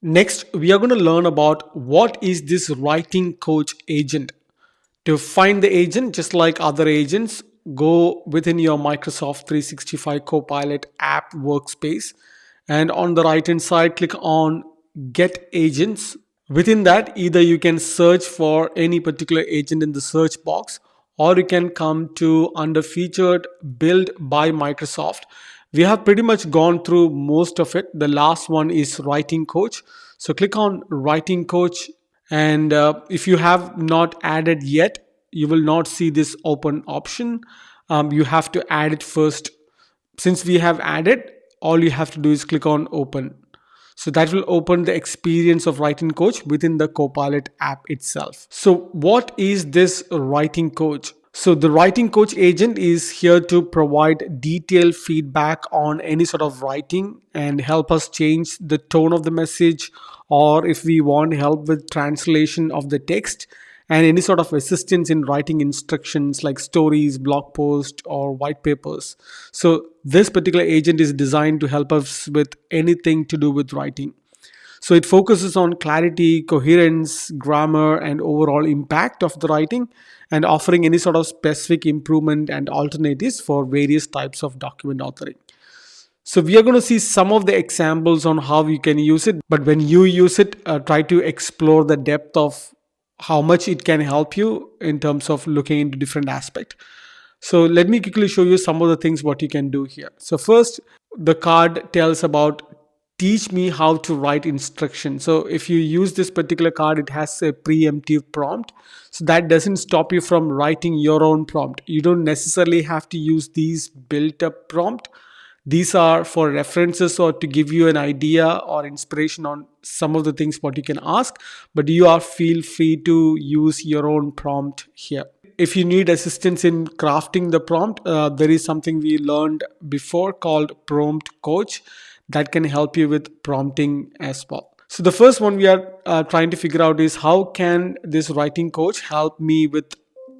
Next, we are going to learn about what is this writing coach agent. To find the agent, just like other agents, go within your Microsoft 365 Copilot app workspace, and on the right hand side, click on Get Agents. Within that, either you can search for any particular agent in the search box, or you can come to under Featured Build by Microsoft. We have pretty much gone through most of it. The last one is Writing Coach. So click on Writing Coach, and if you have not added yet, you will not see this open option. You have to add it first. Since we have added, all you have to do is click on Open. So that will open the experience of Writing Coach within the Copilot app itself. So what is this Writing Coach? So the Writing Coach agent is here to provide detailed feedback on any sort of writing and help us change the tone of the message, or if we want help with translation of the text, and any sort of assistance in writing instructions like stories, blog posts, or white papers. So this particular agent is designed to help us with anything to do with writing. So it focuses on clarity, coherence, grammar, and overall impact of the writing, and offering any sort of specific improvement and alternatives for various types of document authoring. So we are going to see some of the examples on how you can use it. But when you use it, try to explore the depth of how much it can help you in terms of looking into different aspects. So let me quickly show you some of the things what you can do here. So first, the card tells about teach me how to write instructions. So if you use this particular card, it has a preemptive prompt. So that doesn't stop you from writing your own prompt. You don't necessarily have to use these built up prompt. These are for references or to give you an idea or inspiration on some of the things what you can ask, but you are feel free to use your own prompt here. If you need assistance in crafting the prompt, there is something we learned before called Prompt Coach that can help you with prompting as well. So the first one we are trying to figure out is how can this Writing Coach help me with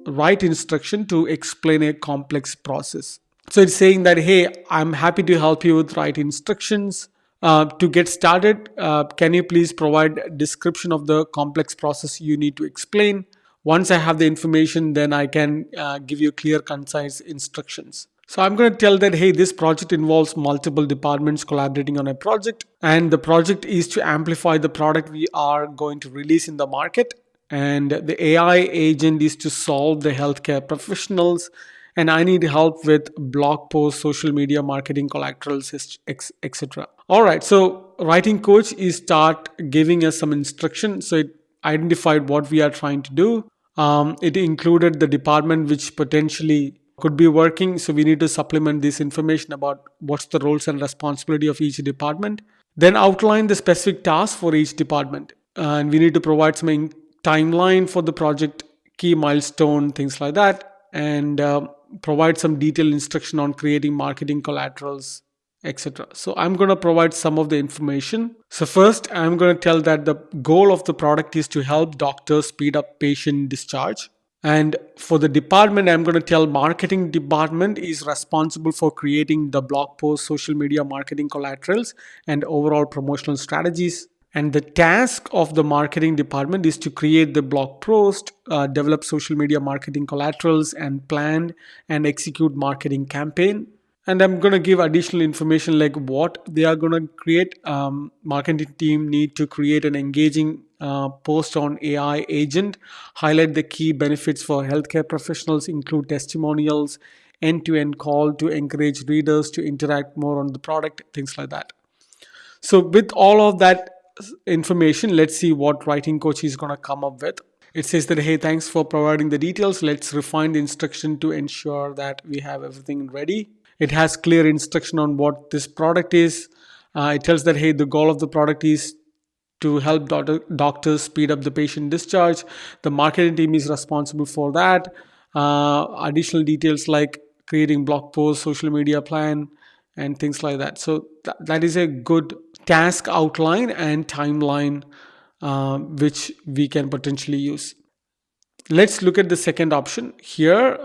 right instruction to explain a complex process. So it's saying that, hey, I'm happy to help you with right instructions. To get started, can you please provide a description of the complex process you need to explain? Once I have the information, then I can give you clear, concise instructions. So I'm going to tell that, hey, this project involves multiple departments collaborating on a project, and the project is to amplify the product we are going to release in the market. And the AI agent is to solve the healthcare professionals, and I need help with blog posts, social media marketing, collaterals, etc. All right, so Writing Coach is start giving us some instruction. So it identified what we are trying to do. It included the department which potentially could be working. So we need to supplement this information about what's the roles and responsibility of each department. Then outline the specific tasks for each department. And we need to provide some timeline for the project, key milestone, things like that. And provide some detailed instruction on creating marketing collaterals, etc. So I'm going to provide some of the information. So first, I'm going to tell that the goal of the product is to help doctors speed up patient discharge. And for the department, I'm going to tell marketing department is responsible for creating the blog post, social media marketing collaterals, and overall promotional strategies. And the task of the marketing department is to create the blog post, develop social media marketing collaterals, and plan and execute marketing campaign. And I'm going to give additional information like what they are going to create. Marketing team need to create an engaging post on AI agent, highlight the key benefits for healthcare professionals, include testimonials, end-to-end call to encourage readers to interact more on the product, things like that. So with all of that information, let's see what Writing Coach is going to come up with. It says that, hey, thanks for providing the details. Let's refine the instruction to ensure that we have everything ready. It has clear instruction on what this product is. It tells that, hey, the goal of the product is to help doctors speed up the patient discharge. The marketing team is responsible for that. Additional details like creating blog posts, social media plan, and things like that. So that is a good task outline and timeline which we can potentially use. Let's look at the second option here.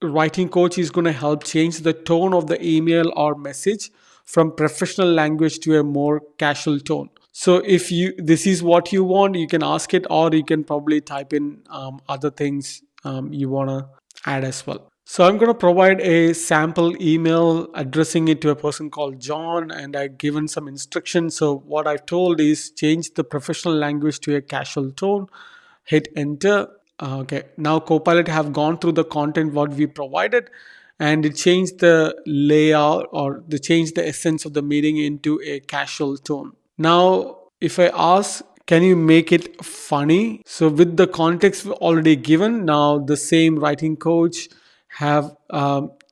Writing Coach is going to help change the tone of the email or message from professional language to a more casual tone. So if you this is what you want, you can ask it, or you can probably type in other things you want to add as well. So I'm going to provide a sample email addressing it to a person called John, and I've given some instructions. So what I've told is change the professional language to a casual tone, hit enter. Okay, now Copilot have gone through the content what we provided, and it changed the layout, or they changed the essence of the meeting into a casual tone. Now, if I ask, can you make it funny? So, with the context already given, now the same writing coach have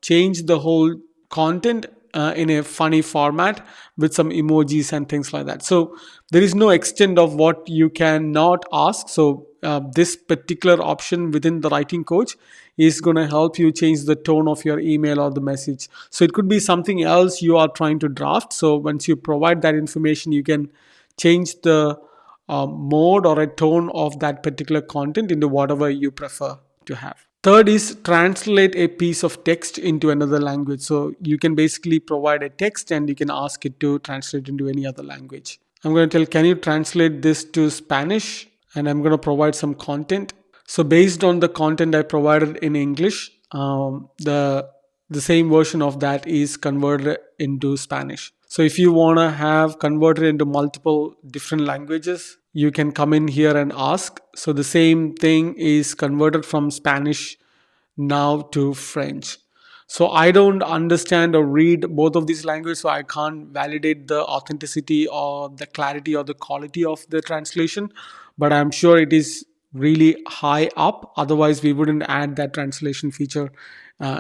changed the whole content in a funny format with some emojis and things like that. So, there is no extent of what you cannot ask. So, this particular option within the writing coach is going to help you change the tone of your email or the message. So it could be something else you are trying to draft. So once you provide that information, you can change the mode or a tone of that particular content into whatever you prefer to have. Third is translate a piece of text into another language. So you can basically provide a text and you can ask it to translate into any other language. I'm going to tell, can you translate this to Spanish? And I'm going to provide some content. So based on the content I provided in English, the same version of that is converted into Spanish. So if you want to have converted into multiple different languages, you can come in here and ask. So the same thing is converted from Spanish now to French. So I don't understand or read both of these languages, so I can't validate the authenticity or the clarity or the quality of the translation. But I'm sure it is really high up. Otherwise, we wouldn't add that translation feature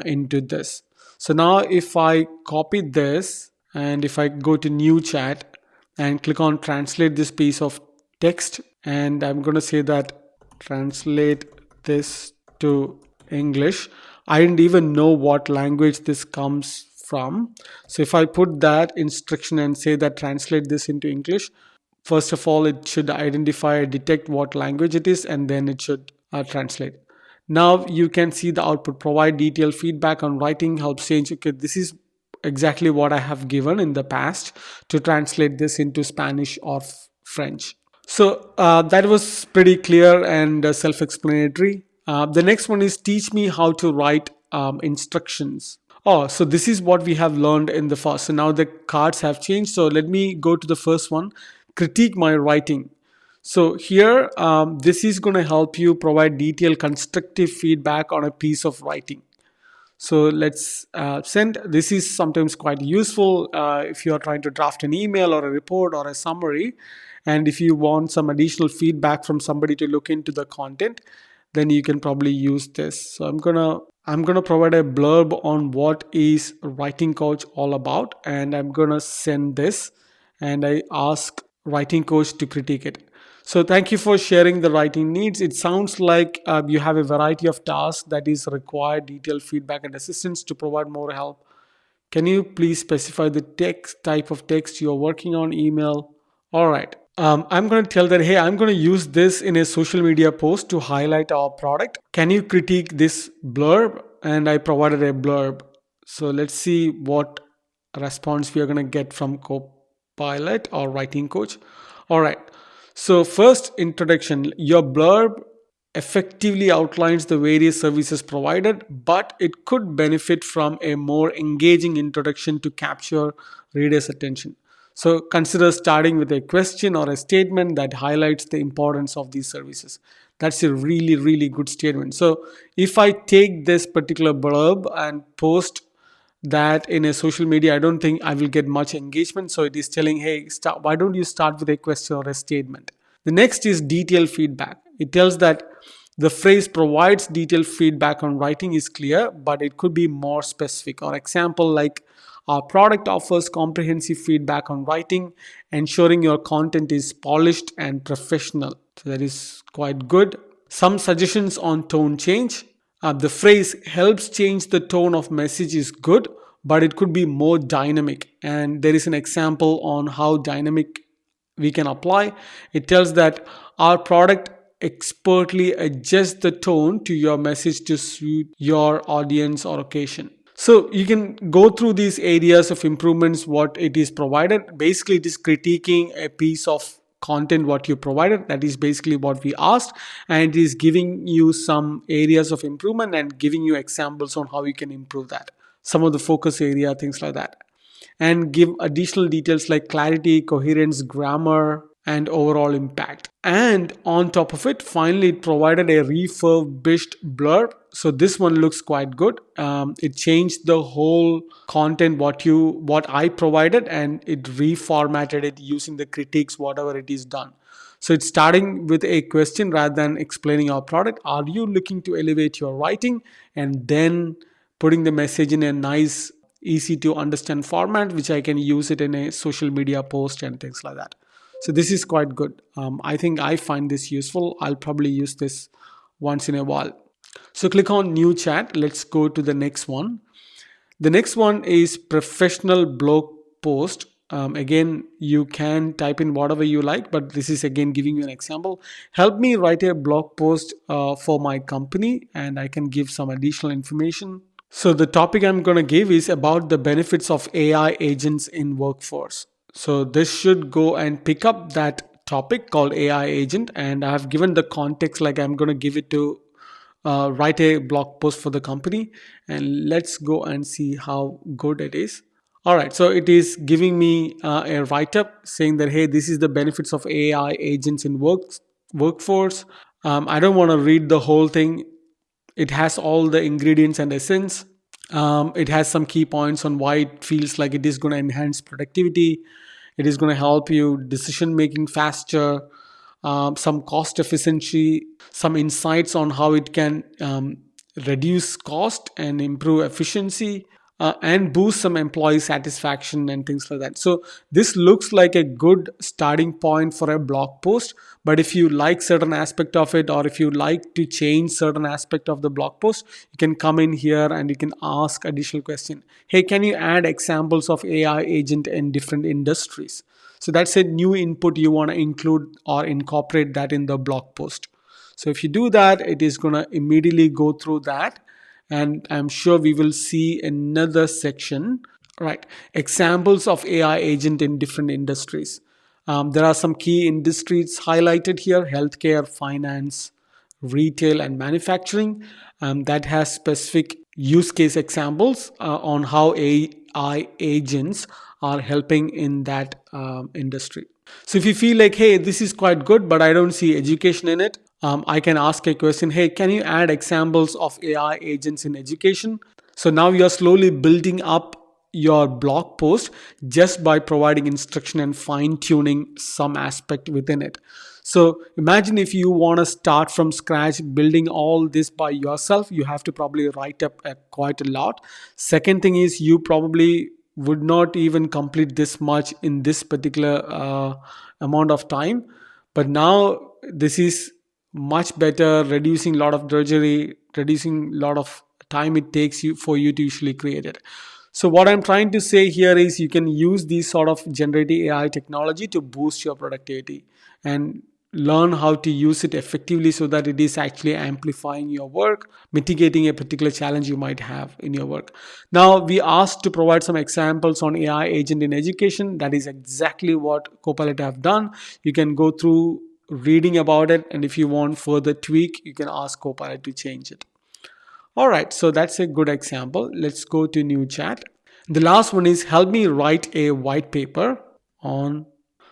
into this. So now if I copy this and if I go to new chat and click on translate this piece of text, and I'm going to say that translate this to English. I didn't even know what language this comes from. So if I put that instruction and say that translate this into English, first of all, it should identify, detect what language it is, and then it should translate. Now you can see the output. Provide detailed feedback on writing, helps change. Okay, this is exactly what I have given in the past to translate this into Spanish or French. So that was pretty clear and self-explanatory. The next one is teach me how to write instructions. Oh, so this is what we have learned in the first. So now the cards have changed. So let me go to the first one, critique my writing. So here, this is going to help you provide detailed constructive feedback on a piece of writing. So let's send. This is sometimes quite useful if you are trying to draft an email or a report or a summary. And if you want some additional feedback from somebody to look into the content, then you can probably use this. So I'm gonna provide a blurb on what is writing coach all about, and I'm gonna send this, and I ask writing coach to critique it. So thank you for sharing the writing needs. It sounds like you have a variety of tasks that is required detailed feedback and assistance to provide more help. Can you please specify the text type of text you're working on? Email. All right. I'm going to tell that, hey, I'm going to use this in a social media post to highlight our product. Can you critique this blurb? And I provided a blurb. So let's see what response we are going to get from Copilot or writing coach. All right. So first introduction, your blurb effectively outlines the various services provided, but it could benefit from a more engaging introduction to capture readers' attention. So consider starting with a question or a statement that highlights the importance of these services. That's a really, really good statement. So if I take this particular blurb and post that in a social media, I don't think I will get much engagement. So it is telling, hey, why don't you start with a question or a statement? The next is detailed feedback. It tells that the phrase provides detailed feedback on writing is clear, but it could be more specific. Or example like our product offers comprehensive feedback on writing, ensuring your content is polished and professional. So that is quite good. Some suggestions on tone change. The phrase helps change the tone of message is good, but it could be more dynamic. And there is an example on how dynamic we can apply. It tells that our product expertly adjusts the tone to your message to suit your audience or occasion. So you can go through these areas of improvements, what it is provided. Basically, it is critiquing a piece of content what you provided. That is basically what we asked, and it is giving you some areas of improvement and giving you examples on how you can improve that. Some of the focus area, things like that, and give additional details like clarity, coherence, grammar, and overall impact. And on top of it, finally, it provided a refurbished blurb. So this one looks quite good. It changed the whole content what I provided, and it reformatted it using the critiques whatever it is done. So it's starting with a question rather than explaining our product. Are you looking to elevate your writing? And then putting the message in a nice, easy to understand format, which I can use it in a social media post and things like that. So this is quite good. I think I find this useful. I'll probably use this once in a while. So click on new chat. Let's go to the next one. The next one is professional blog post. Again, you can type in whatever you like, but this is again giving you an example. Help me write a blog post for my company, and I can give some additional information. So the topic I'm going to give is about the benefits of AI agents in workforce. So this should go and pick up that topic called AI agent, and I have given the context like I'm going to give it to write a blog post for the company, and let's go and see how good it is. All right, so it is giving me a write-up saying that, hey, this is the benefits of AI agents in workforce. I don't want to read the whole thing. It has all the ingredients and essence. It has some key points on why it feels like it is going to enhance productivity. It is going to help you decision making faster, some cost efficiency, some insights on how it can reduce cost and improve efficiency, and boost some employee satisfaction and things like that. So this looks like a good starting point for a blog post. But if you like certain aspect of it, or if you like to change certain aspect of the blog post, you can come in here and you can ask additional question. Hey, can you add examples of AI agent in different industries? So that's a new input you want to include or incorporate that in the blog post. So if you do that, it is going to immediately go through that. And I'm sure we will see another section, right? Examples of AI agent in different industries. There are some key industries highlighted here: healthcare, finance, retail, and manufacturing. That has specific use case examples on how AI agents are helping in that industry. So if you feel like, hey, this is quite good, but I don't see education in it, I can ask a question. Hey, can you add examples of AI agents in education? So now you're slowly building up your blog post just by providing instruction and fine tuning some aspect within it. So imagine if you want to start from scratch building all this by yourself, you have to probably write up quite a lot. Second thing is, you probably would not even complete this much in this particular amount of time. But now this is much better, reducing a lot of drudgery, reducing a lot of time it takes you for you to usually create it. So what I'm trying to say here is, you can use these sort of generative AI technology to boost your productivity and learn how to use it effectively so that it is actually amplifying your work, mitigating a particular challenge you might have in your work. Now, we asked to provide some examples on AI agent in education. That is exactly what Copilot have done. You can go through reading about it, and if you want further tweak, you can ask Copilot to change it. All right, so that's a good example. Let's go to new chat. The last one is, help me write a white paper on.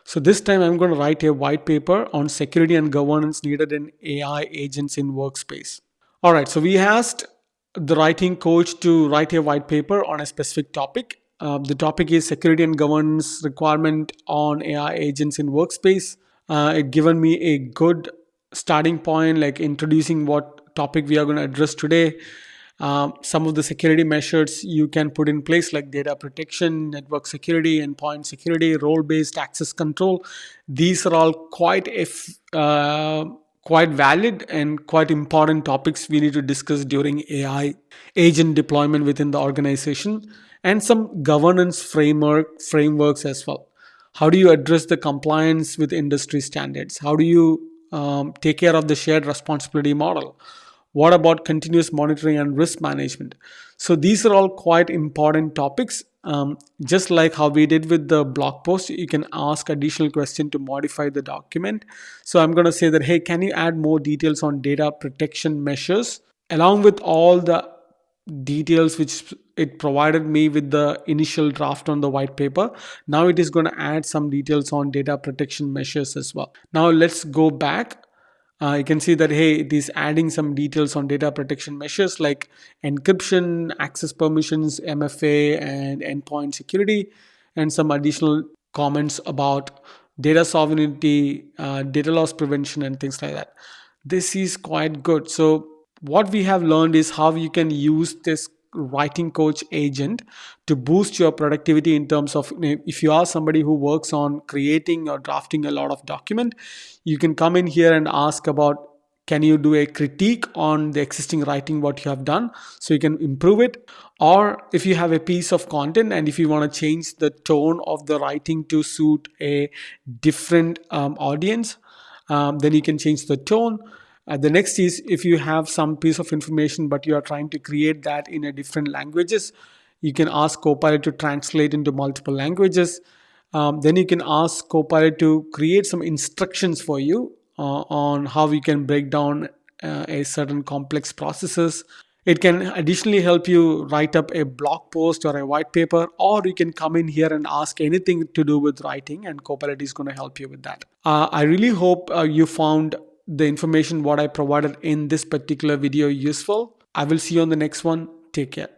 So this time I'm going to write a white paper on security and governance needed in AI agents in workspace. All right, so we asked the writing coach to write a white paper on a specific topic. The topic is security and governance requirement on AI agents in workspace. It given me a good starting point, like introducing what topic we are going to address today. Some of the security measures you can put in place, like data protection, network security, endpoint security, role-based access control. These are all quite valid and quite important topics we need to discuss during AI agent deployment within the organization, and some governance frameworks as well. How do you address the compliance with industry standards? How do you take care of the shared responsibility model? What about continuous monitoring and risk management? So these are all quite important topics. Just like how we did with the blog post, you can ask additional question to modify the document. So I'm going to say that, hey, can you add more details on data protection measures along with all the details which it provided me with the initial draft on the white paper. Now it is going to add some details on data protection measures as well. Now let's go back. You can see that, hey, it is adding some details on data protection measures like encryption, access permissions, MFA, and endpoint security, and some additional comments about data sovereignty, data loss prevention, and things like that. This is quite good. So what we have learned is how you can use this writing coach agent to boost your productivity in terms of, if you are somebody who works on creating or drafting a lot of document, you can come in here and ask about, can you do a critique on the existing writing what you have done so you can improve it. Or if you have a piece of content and if you want to change the tone of the writing to suit a different audience, then you can change the tone. The next is, if you have some piece of information but you are trying to create that in a different languages, you can ask Copilot to translate into multiple languages. Then you can ask Copilot to create some instructions for you on how you can break down a certain complex processes. It can additionally help you write up a blog post or a white paper, or you can come in here and ask anything to do with writing, and Copilot is going to help you with that. I really hope you found the information what I provided in this particular video useful. I will see you on the next one. Take care.